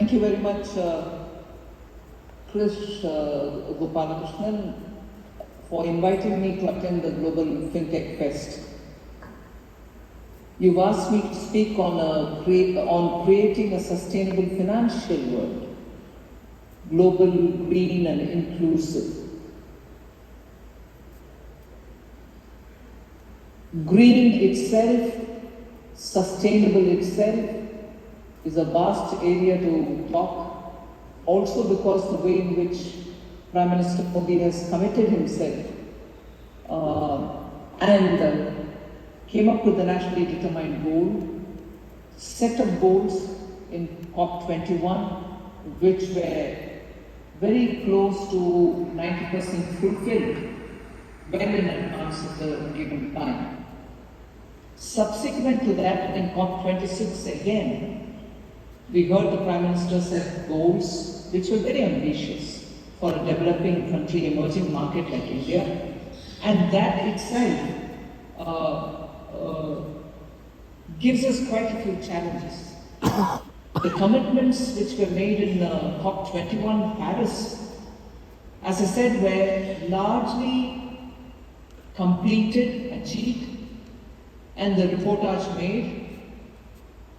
Thank you very much, Krish Gopalakrishnan, for inviting me to attend the Global FinTech Fest. You've asked me to speak on creating a sustainable financial world, global, green and inclusive. Green itself, sustainable itself, is a vast area to talk, also because the way in which Prime Minister Modi has committed himself and came up with a nationally determined goal, set of goals in COP21, which were very close to 90% fulfilled well in advance of the given time. Subsequent to that, in COP26 again, we heard the Prime Minister set goals which were very ambitious for a developing country, emerging market like India, and that itself gives us quite a few challenges. The commitments which were made in COP21 Paris, as I said, were largely completed, achieved, and the reportage made.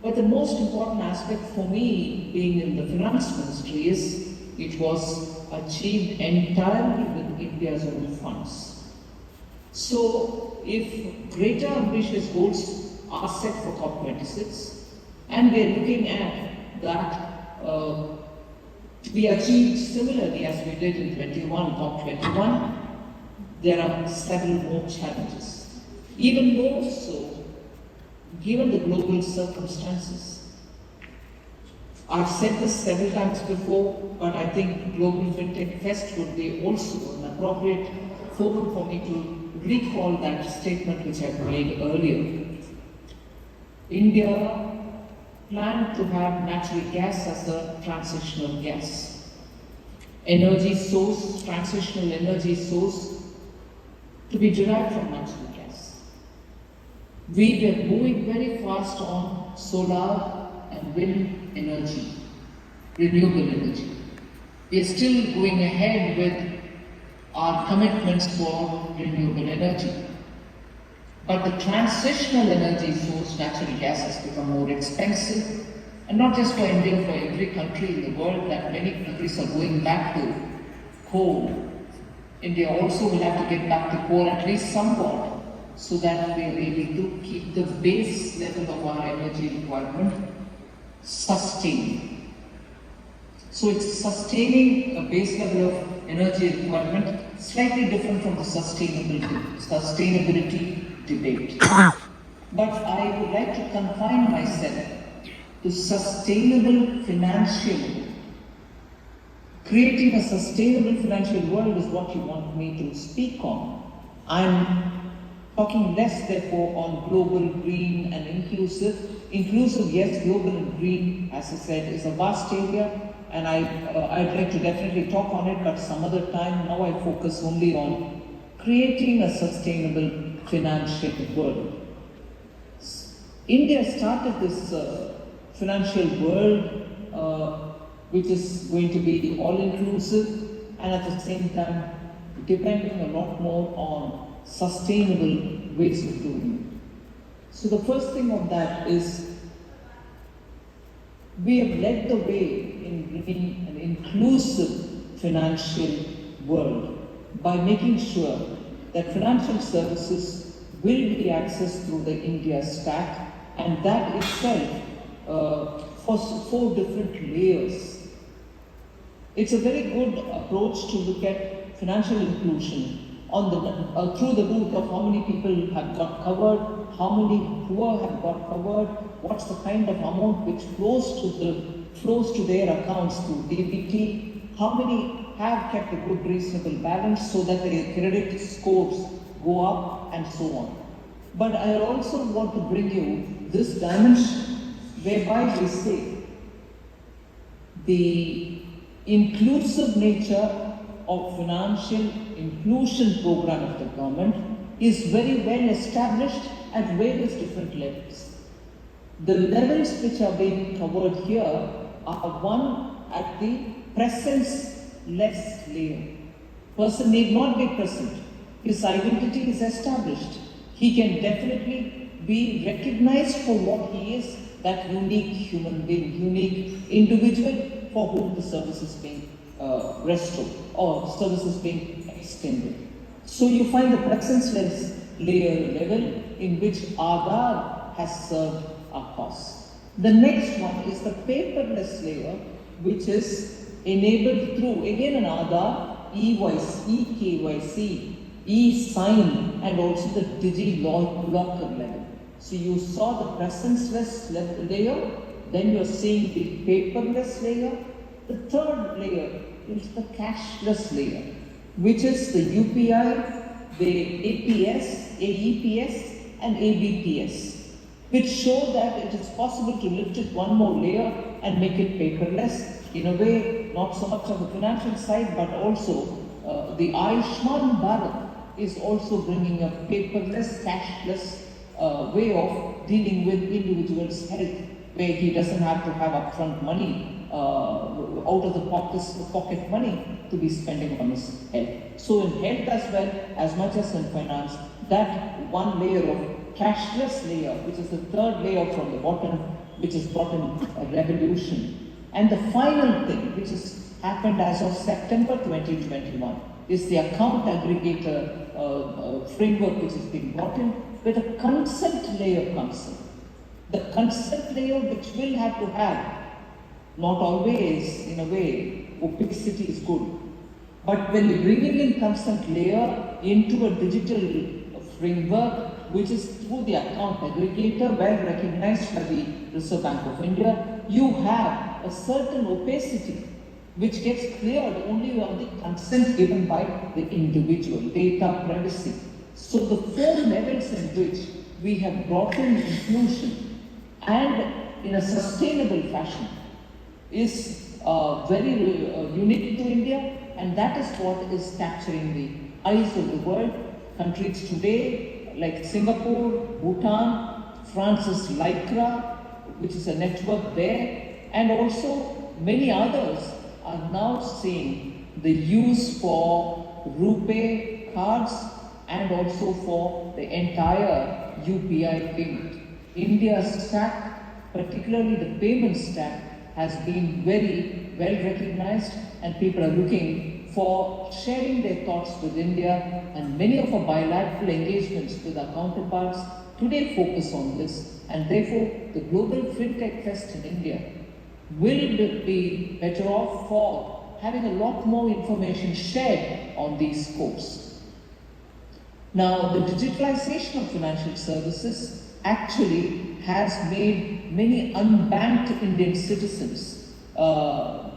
But the most important aspect for me, being in the finance ministry, is it was achieved entirely with India's own funds. So, if greater ambitious goals are set for COP26, and we are looking at that to be achieved similarly as we did in COP21, there are several more challenges. Even more so, given the global circumstances. I've said this several times before, but I think Global FinTech Fest would be also an appropriate forum for me to recall that statement which I made earlier. India planned to have natural gas as a transitional gas. Energy source, transitional energy source, to be derived from natural gas. We were moving very fast on solar and wind energy, renewable energy. We are still going ahead with our commitments for renewable energy. But the transitional energy source, natural gas, has become more expensive. And not just for India, for every country in the world, that many countries are going back to coal. India also will have to get back to coal, at least somewhat, so that we are able to keep the base level of our energy requirement sustained. So it's sustaining a base level of energy requirement, slightly different from the sustainability debate. But I would like to confine myself to sustainable financial. Creating a sustainable financial world is what you want me to speak on. I'm talking less, therefore, on global, green and inclusive. Inclusive, yes, global and green, as I said, is a vast area, and I'd like to definitely talk on it, but some other time. Now I focus only on creating a sustainable financial world. India started this financial world, which is going to be all-inclusive, and at the same time, depending a lot more on sustainable ways of doing it. So the first thing of that is we have led the way in bringing an inclusive financial world by making sure that financial services will be accessed through the India stack, and that itself for 4 different layers. It's a very good approach to look at financial inclusion on the through the route of how many people have got covered, how many poor have got covered, what's the kind of amount which flows to their accounts through DBT, how many have kept a good reasonable balance so that their credit scores go up, and so on. But I also want to bring you this dimension whereby we say the inclusive nature of financial inclusion program of the government is very well established at various different levels. The levels which are being covered here are one at the presence-less layer. Person need not be present. His identity is established. He can definitely be recognized for what he is, that unique human being, unique individual for whom the service is being restored or service is being extended. So you find the presence-less layer level in which Aadhaar has served our cause. The next one is the paperless layer, which is enabled through, again, an Aadhaar, eKYC, e-sign, and also the digi-locker level. So you saw the presence-less layer, then you're seeing the paperless layer. The third layer is the cashless layer, which is the UPI, the APS, AEPS, and ABPS, which show that it is possible to lift it one more layer and make it paperless. In a way, not so much on the financial side, but also the Ayushman Bharat is also bringing a paperless, cashless way of dealing with individuals' health, where he doesn't have to have upfront money out of the pocket money to be spending on his health. So in health as well, as much as in finance, that one layer of cashless layer, which is the third layer from the bottom, which has brought in a revolution. And the final thing, which has happened as of September 2021, is the account aggregator framework, which has been brought in, where the consent layer comes in. The consent layer, which will have to have, not always, in a way, opacity is good. But when you're bringing in consent layer into a digital framework, which is through the account aggregator, well recognized by the Reserve Bank of India, you have a certain opacity which gets cleared only on the consent given by the individual, data privacy. So the four levels in which we have brought in inclusion and in a sustainable fashion is very unique to India, and that is what is capturing the eyes of the world. Countries today like Singapore, Bhutan, France's Lycra, which is a network there, and also many others are now seeing the use for RuPay cards and also for the entire UPI payment. India's stack, particularly the payment stack, has been very well recognized, and people are looking for sharing their thoughts with India, and many of our bilateral engagements with our counterparts today focus on this, and therefore the Global FinTech Fest in India will be better off for having a lot more information shared on these scopes. Now, the digitalization of financial services actually has made many unbanked Indian citizens who are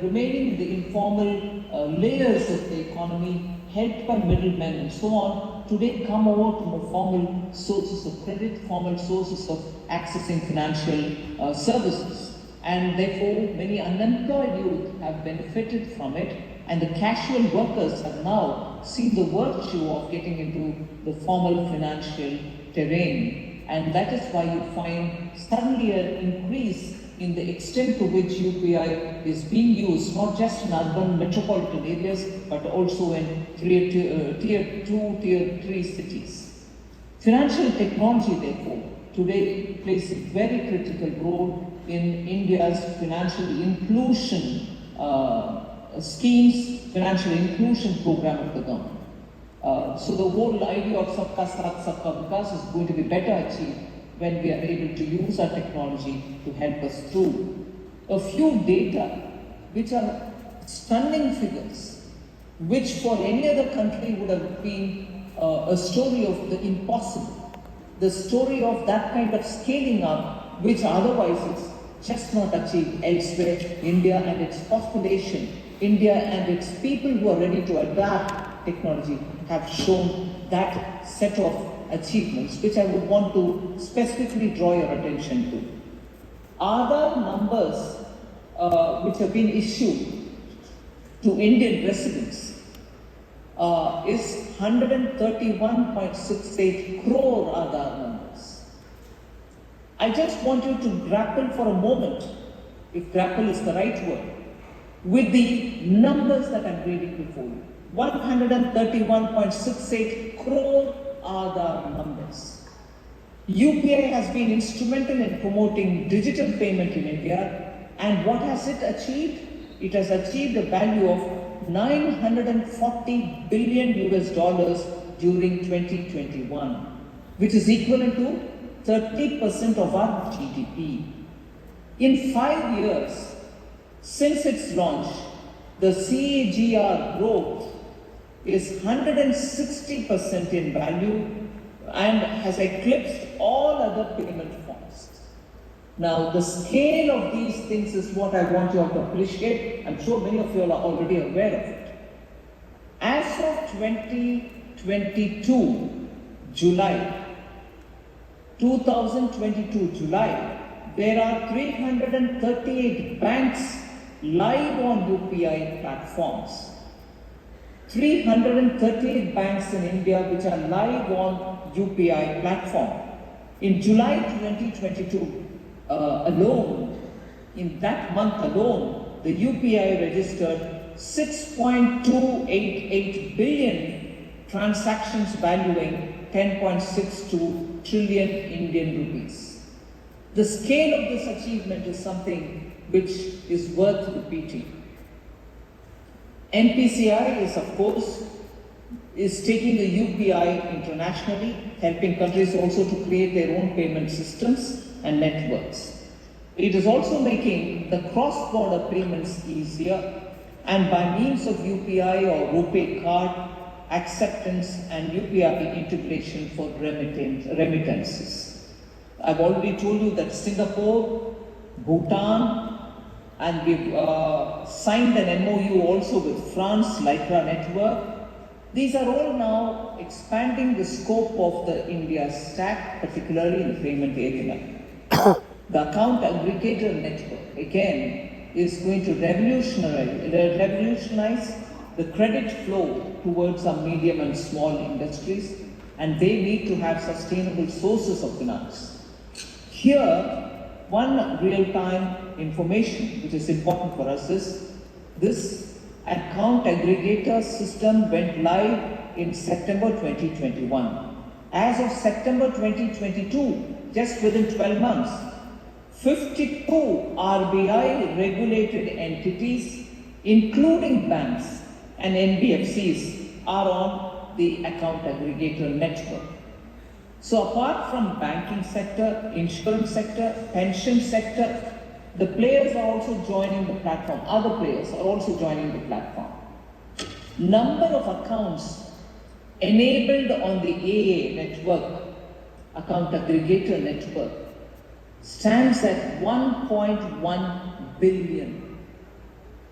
remaining in the informal layers of the economy, helped by middlemen and so on, today come over to more formal sources of credit, formal sources of accessing financial services. And therefore, many unemployed youth have benefited from it, and the casual workers have now seen the virtue of getting into the formal financial terrain. And that is why you find suddenly an increase in the extent to which UPI is being used, not just in urban metropolitan areas, but also in tier 2, tier 3 cities. Financial technology, therefore, today plays a very critical role in India's financial inclusion schemes, financial inclusion program of the government. So the whole idea of Sabka Saath, Sabka Vikas is going to be better achieved when we are able to use our technology to help us through. A few data which are stunning figures, which for any other country would have been a story of the impossible, the story of that kind of scaling up, which otherwise is just not achieved elsewhere. India and its population, India and its people who are ready to adapt technology have shown that set of achievements, which I would want to specifically draw your attention to. Aadhaar numbers which have been issued to Indian residents is 131.68 crore Aadhaar numbers. I just want you to grapple for a moment if grapple is the right word, with the numbers that I'm reading before you. 131.68 crore are the numbers. UPI has been instrumental in promoting digital payment in India, and what has it achieved? It has achieved a value of $940 billion during 2021, which is equivalent to 30% of our GDP. In 5 years since its launch, the CAGR growth is 160% in value and has eclipsed all other payment forms. Now, the scale of these things is what I want you all to appreciate. I'm sure many of you all are already aware of it. As of 2022 July, there are 338 banks live on UPI platforms. 338 banks in India which are live on UPI platform. In July 2022 alone, in that month alone, the UPI registered 6.288 billion transactions valuing 10.62 trillion Indian rupees. The scale of this achievement is something which is worth repeating. NPCI is, of course, taking the UPI internationally, helping countries also to create their own payment systems and networks. It is also making the cross-border payments easier, and by means of UPI or RuPay card acceptance and UPI integration for remittances. I've already told you that Singapore, Bhutan, and we've signed an MOU also with France, Lycra Network. These are all now expanding the scope of the India stack, particularly in the payment area. The account aggregator network, again, is going to revolutionize the credit flow towards our medium and small industries, and they need to have sustainable sources of finance. Here, one real-time information which is important for us is this account aggregator system went live in September 2021. As of September 2022, just within 12 months, 52 RBI regulated entities, including banks and NBFCs, are on the account aggregator network. So apart from banking sector, insurance sector, pension sector, the players are also joining the platform. Other players are also joining the platform. Number of accounts enabled on the AA network, account aggregator network, stands at 1.1 billion.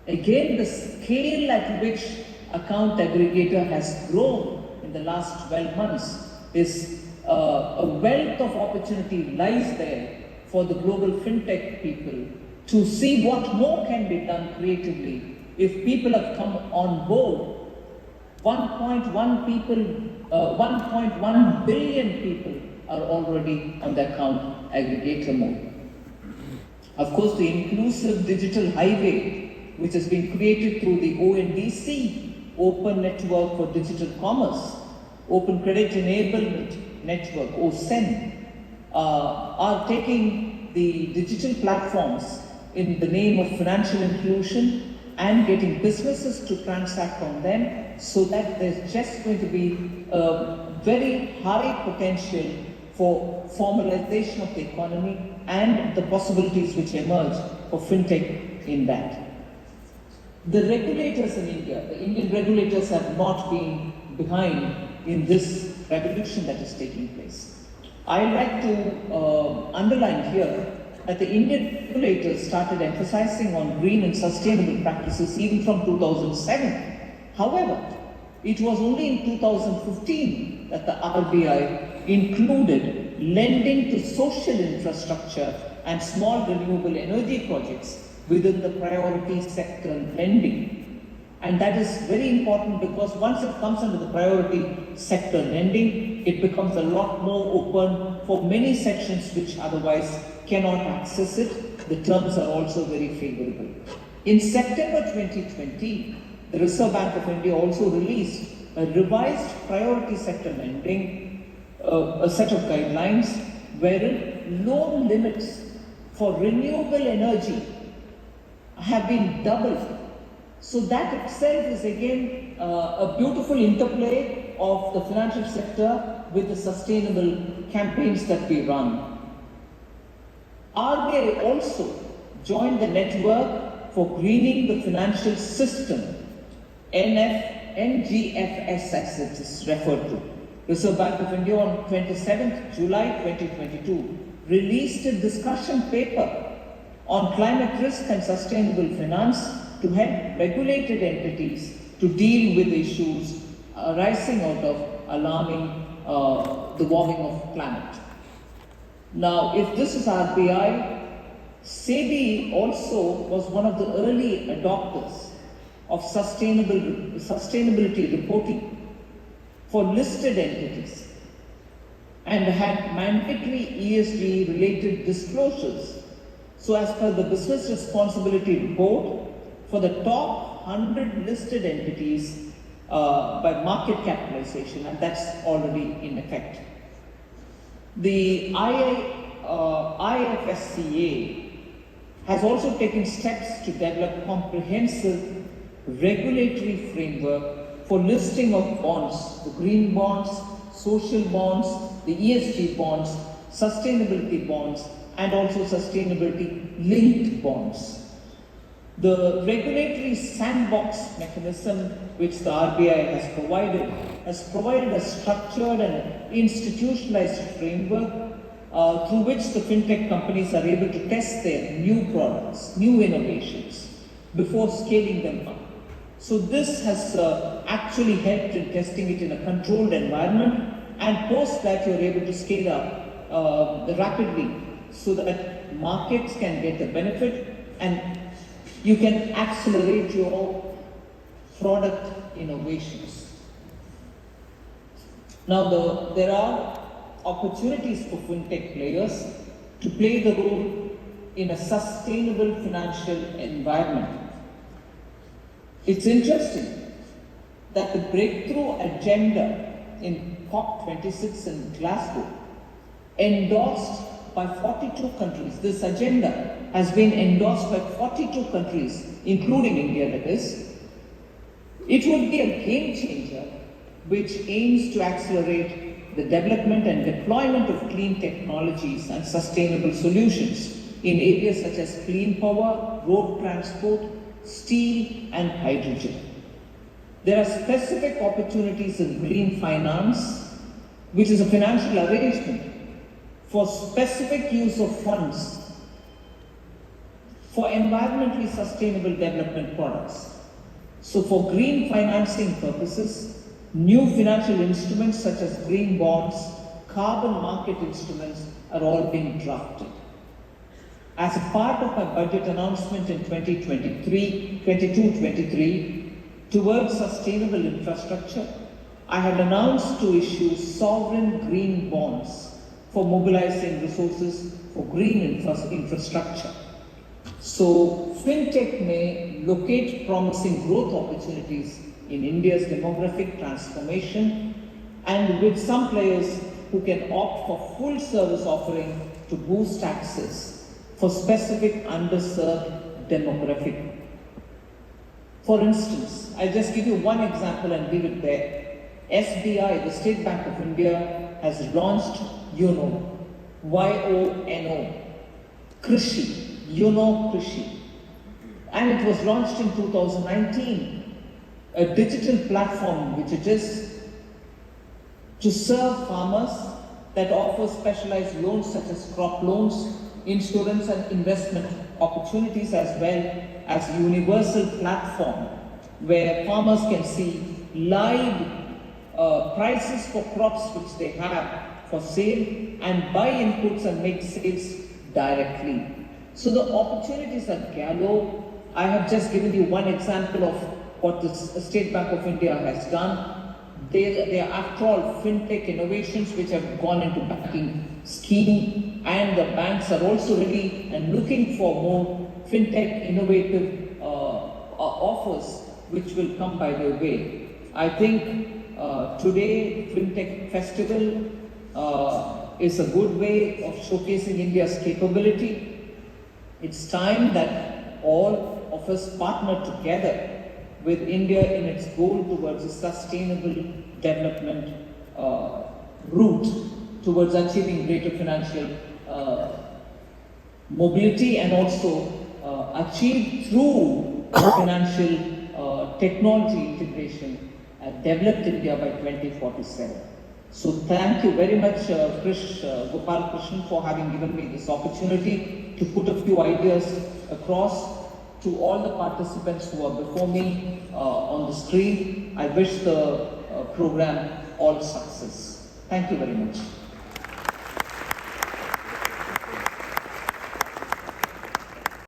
Again, the scale at which account aggregator has grown in the last 12 months is a wealth of opportunity lies there for the global fintech people to see what more can be done creatively if people have come on board. 1.1 billion people are already on the account aggregator mode. Of course, the inclusive digital highway, which has been created through the ONDC, Open Network for Digital Commerce, Open Credit Enablement Network, OCEN, are taking the digital platforms in the name of financial inclusion and getting businesses to transact on them, so that there's just going to be a very high potential for formalization of the economy and the possibilities which emerge for fintech in that. The regulators in India, the Indian regulators have not been behind in this revolution that is taking place. I'd like to underline here that the Indian regulators started emphasizing on green and sustainable practices even from 2007. However, it was only in 2015 that the RBI included lending to social infrastructure and small renewable energy projects within the priority sector lending. And that is very important because once it comes under the priority sector lending, it becomes a lot more open for many sections which otherwise cannot access it, the terms are also very favorable. In September 2020, the Reserve Bank of India also released a revised priority sector lending, a set of guidelines wherein loan limits for renewable energy have been doubled. So that itself is again a beautiful interplay of the financial sector with the sustainable campaigns that we run. RBI also joined the network for greening the financial system, NGFS as it is referred to. Reserve Bank of India on 27th July 2022 released a discussion paper on climate risk and sustainable finance to help regulated entities to deal with issues arising out of alarming the warming of planet. Now, if this is RBI, SEBI also was one of the early adopters of sustainability reporting for listed entities and had mandatory ESG related disclosures. So as per the business responsibility report, for the top 100 listed entities by market capitalization, and that's already in effect. The IFSCA has also taken steps to develop comprehensive regulatory framework for listing of bonds, the green bonds, social bonds, the ESG bonds, sustainability bonds, and also sustainability linked bonds. The regulatory sandbox mechanism which the RBI has provided a structured and institutionalized framework through which the fintech companies are able to test their new products, new innovations before scaling them up. So this has actually helped in testing it in a controlled environment, and post that you're able to scale up rapidly so that markets can get the benefit and you can accelerate your product innovations. Now, there are opportunities for fintech players to play the role in a sustainable financial environment. It's interesting that the breakthrough agenda in COP26 in Glasgow, endorsed by 42 countries. This agenda has been endorsed by 42 countries, including India, that is. It would be a game changer which aims to accelerate the development and deployment of clean technologies and sustainable solutions in areas such as clean power, road transport, steel, and hydrogen. There are specific opportunities in green finance, which is a financial arrangement for specific use of funds for environmentally sustainable development products. So for green financing purposes, new financial instruments such as green bonds, carbon market instruments are all being drafted. As a part of my budget announcement in 2022-23 towards sustainable infrastructure, I had announced to issue sovereign green bonds for mobilizing resources for green infrastructure. So fintech may locate promising growth opportunities in India's demographic transformation, and with some players who can opt for full service offering to boost access for specific underserved demographic. For instance, I'll just give you one example and leave it there. SBI, the State Bank of India, has launched YONO, Y-O-N-O, Krishi, YONO Krishi. And it was launched in 2019, a digital platform which it is to serve farmers that offers specialized loans such as crop loans, insurance and investment opportunities, as well as a universal platform where farmers can see live prices for crops which they have for sale and buy inputs and make sales directly. So the opportunities are galore. I have just given you one example of what the State Bank of India has done. They are after all fintech innovations which have gone into banking scheme, and the banks are also ready and looking for more fintech innovative offers which will come by their way. I think today Fintech Festival is a good way of showcasing India's capability. It's time that all of us partner together with India in its goal towards a sustainable development route towards achieving greater financial mobility, and also achieved through financial technology integration developed India by 2047. So thank you very much Gopal Krishnan, for having given me this opportunity to put a few ideas across to all the participants who are before me on the screen. I wish the program all success. Thank you very much.